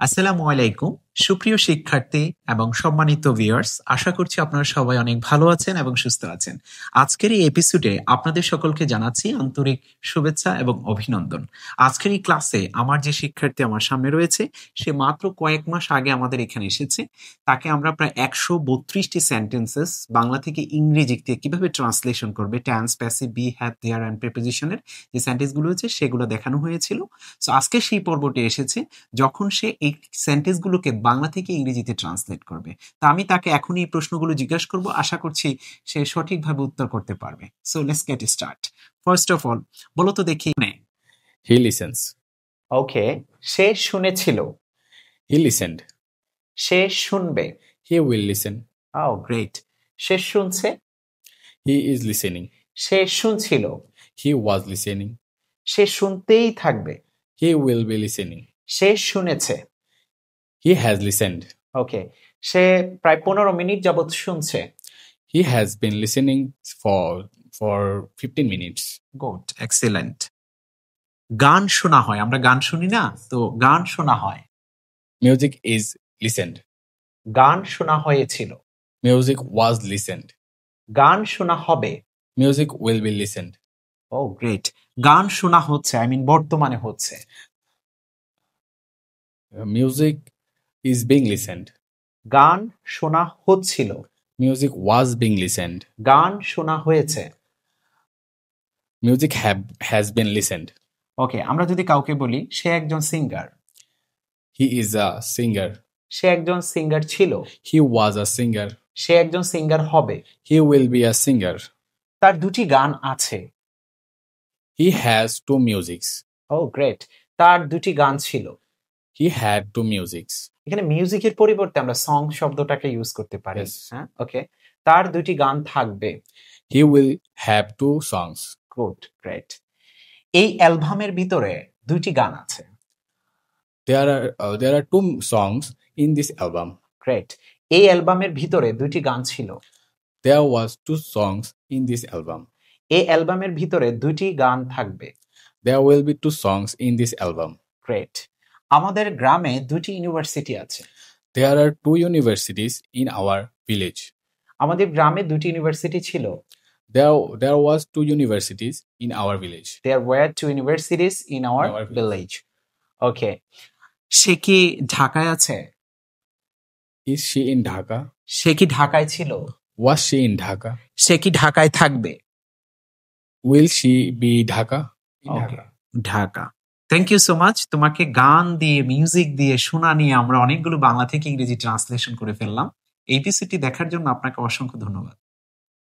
আসসালামু আলাইকুম সুপ্রিয় শিক্ষার্থী এবং সম্মানিত ভিউয়ার্স, আশা করছি আপনারা সবাই অনেক ভালো আছেন এবং সুস্থ আছেন। আজকের এই এপিসোডে আপনাদের সকলকে জানাচ্ছি আন্তরিক শুভেচ্ছা এবং অভিনন্দন। আজকের এই ক্লাসে আমার যে শিক্ষার্থী আমার সামনে রয়েছে, সে মাত্র কয়েক মাস আগে আমাদের এখানে এসেছে। তাকে আমরা প্রায় 132টি সেন্টেন্সেস বাংলা থেকে ইংরেজিতে কিভাবে ট্রান্সলেশন করবে, tense, passive, be, have, there and প্রিপোজিশনের যে সেন্টেন্সগুলো হচ্ছে সেগুলো দেখানো হয়েছিল। সো আজকে সেই পর্বটি এসেছে যখন সে এই সেন্টেন্সগুলোকে বাংলা থেকে ইংরেজিতে ট্রান্সলেট করবে। তা আমি তাকে এখন এই প্রশ্নগুলো জিজ্ঞাসা করব, আশা করছি সে সঠিকভাবে উত্তর করতে পারবে। So let's get start. First of all, বলো তো দেখি। He listens. Okay, say শুনেছিল। He listened. সে শুনবে। He will listen. ও গ্রেট। সে শুনছে। He is listening. সে শুনছিল। He was listening. সে শুনতেই থাকবে। He will be listening. সে শুনেছে। He has listened. ওকে, সে প্রায় 15 মিনিট যাবত শুনছে। He has been listening for 15 minutes. Good, excellent. গান শোনা হয়, আমরা গান শুনি না, তো গান শোনা হয়। Music is listened. গান শোনা হয়েছিল। Music was listened. গান শোনা হবে। Music will be listened. Oh great. গান শোনা হচ্ছে, আই মিন বর্তমানে হচ্ছে। Music is being listened. গান শোনা হচ্ছিল। Music was being listened. গান শোনা হয়েছে। Music has been listened. ওকে, আমরা যদি কাউকে বলি সে একজন singer, He is a singer. সে একজন সিঙ্গার ছিল। He was a singer. সে একজন সিঙ্গার হবে। He will be a singer. তার দুটি গান আছে। He has two musics. Oh great. তার দুটি গান ছিল। He had two musics. এখানে মিউজিকের পরিবর্তে আমরা সং শব্দটাকে ইউজ করতে পারি। Yes. হ্যাঁ, ওকে। তার দুটি গান থাকবে। He will have two songs. Good, great. এই অ্যালবামের ভিতরে দুটি গান আছে। There are two songs in this album. Great. এই অ্যালবামের ভিতরে দুটি গান ছিল। There was two songs in this album. এই অ্যালবামের ভিতরে দুটি গান থাকবে। There will be two songs in this album. Great. আমাদের গ্রামে দুটি ইউনিভার্সিটি আছে। There are two universities in our village. আমাদের গ্রামে দুটি ইউনিভার্সিটি ছিল। There was two universities in our village. There were two universities in our village. ওকে। সে কি ঢাকায় আছে? Is she in Dhaka? সে কি ঢাকায় ছিল? Was she in Dhaka? সে কি ঢাকায় থাকবে? Will she be Dhaka? In okay, Dhaka. Dhaka. Thank you so much. তোমাকে গান দিয়ে, মিউজিক দিয়ে, শোনা নিয়ে আমরা অনেকগুলো বাংলা থেকে ইংরেজি ট্রান্সলেশন করে ফেললাম। এই এপিসোডটি দেখার জন্য আপনাকে অসংখ্য ধন্যবাদ।